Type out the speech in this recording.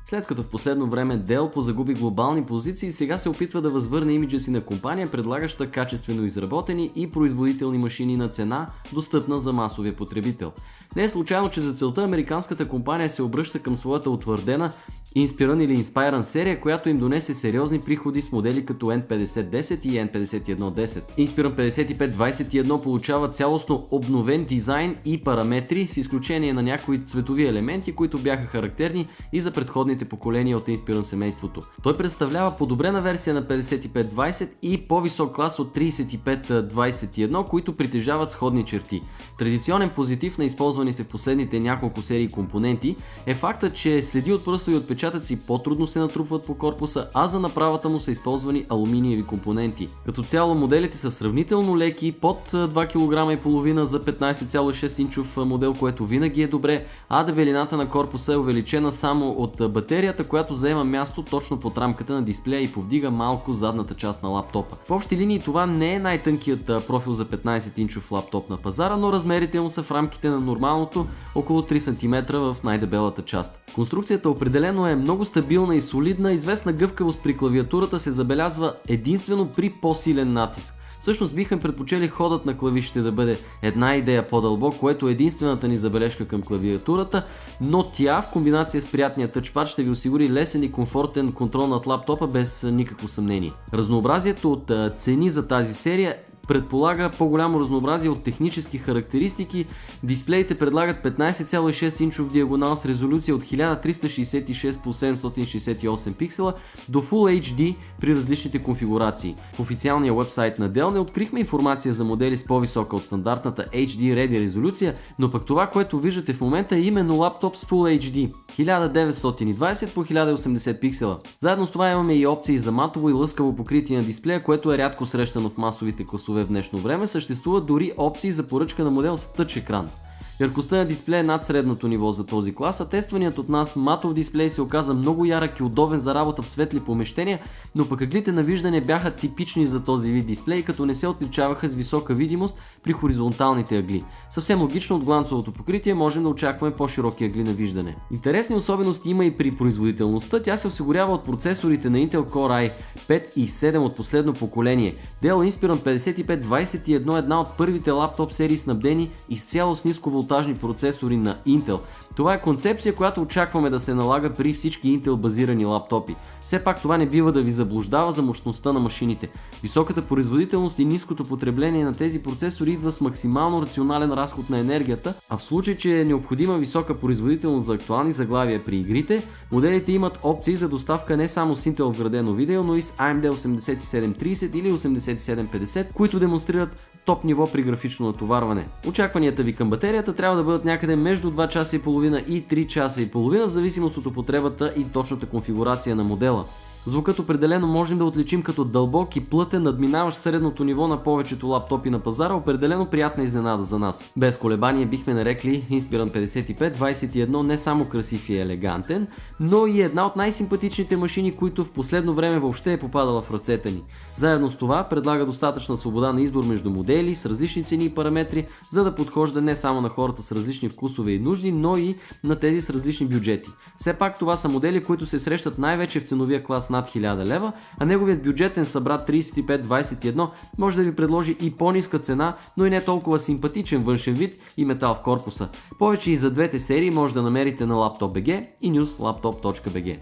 След като в последно време Dell позагуби глобални позиции, сега се опитва да възвърне имиджа си на компания, предлагаща качествено изработени и производителни машини на цена, достъпна за масовия потребител. Не е случайно, че за целта американската компания се обръща към своята утвърдена Inspiron или Inspiron серия, която им донесе сериозни приходи с модели като N5010 и N5110. Inspiron 5521 получава цялостно обновен дизайн и параметри, с изключение на някои цветови елементи, които бяха характерни и за предходните поколения от Inspiron семейството. Той представлява подобрена версия на 5520 и по-висок клас от 3521, които притежават сходни черти. Традиционен позитив на използваните в последните няколко серии компоненти е фактът, че следи от пръстови отпечатъци по-трудно се натрупват по корпуса, а за направата му са използвани алуминиеви компоненти. Като цяло моделите са сравнително леки, под 2,5 кг за 15,6 инчов модел, което винаги е добре, а дебелината на корпуса е увеличена само от батерията, която заема място точно под рамката на дисплея и повдига малко задната част на лаптопа. В общи линии това не е най-тънкият профил за 15 инчов лаптоп на пазара, но размерите му са в рамките на нормалното, около 3 см в най-дебелата част. Конструкцията определено е много стабилна и солидна, известна гъвкавост при клавиатурата се забелязва единствено при по-силен натиск. Всъщност бихме предпочели ходът на клавишите да бъде една идея по-дълбок, което е единствената ни забележка към клавиатурата, но тя в комбинация с приятния тъчпад ще ви осигури лесен и комфортен контрол над лаптопа без никакво съмнение. Разнообразието от цени за тази серия предполага по-голямо разнообразие от технически характеристики. Дисплеите предлагат 15,6 инчов диагонал с резолюция от 1366 по 768 пиксела до Full HD при различните конфигурации. В официалния вебсайт на Dell не открихме информация за модели с по-висока от стандартната HD Ready резолюция, но пък това, което виждате в момента е именно лаптоп с Full HD 1920 по 1080 пиксела. Заедно с това имаме и опции за матово и лъскаво покритие на дисплея, което е рядко срещано в масовите класове в днешно време. Съществуват дори опции за поръчка на модел с тъч екран. Яркостта на дисплея е над средното ниво за този клас, а тестваният от нас матов дисплей се оказа много ярък и удобен за работа в светли помещения, но пък ъглите на виждане бяха типични за този вид дисплей, като не се отличаваха с висока видимост при хоризонталните ъгли. Съвсем логично от гланцовото покритие можем да очакваме по-широки ъгли на виждане. Интересни особености има и при производителността, тя се осигурява от процесорите на Intel Core i5 и 7 от последно поколение. Dell Inspiron 5521 е една от първите лаптоп серии снабдени изцяло с нисковолтажни процесори на Intel. Това е концепция, която очакваме да се налага при всички Intel базирани лаптопи. Все пак това не бива да ви заблуждава за мощността на машините. Високата производителност и ниското потребление на тези процесори идва с максимално рационален разход на енергията, а в случай, че е необходима висока производителност за актуални заглавия при игрите, моделите имат опции за доставка не само с Intel вградено видео, но и с AMD 8730 или 8750, които демонстрират топ ниво при графично натоварване. Очакванията ви към батерията трябва да бъдат някъде между 2 часа и половина и 3 часа и половина в зависимост от употребата и точната конфигурация на модела. Звукът определено можем да отличим като дълбок и плътен, надминаващ средното ниво на повечето лаптопи на пазара, определено приятна изненада за нас. Без колебание бихме нарекли Inspiron 5521 не само красив и елегантен, но и една от най-симпатичните машини, които в последно време въобще е попадала в ръцете ни. Заедно с това предлага достатъчна свобода на избор между модели с различни цени и параметри, за да подхожда не само на хората с различни вкусове и нужди, но и на тези с различни бюджети. Все пак това са модели, които се срещат най-вече в ценовия клас над 1000 лева, а неговият бюджетен събрат 3521 може да ви предложи и по-ниска цена, но и не толкова симпатичен външен вид и метал в корпуса. Повече и за двете серии може да намерите на Laptop.bg и newslaptop.bg.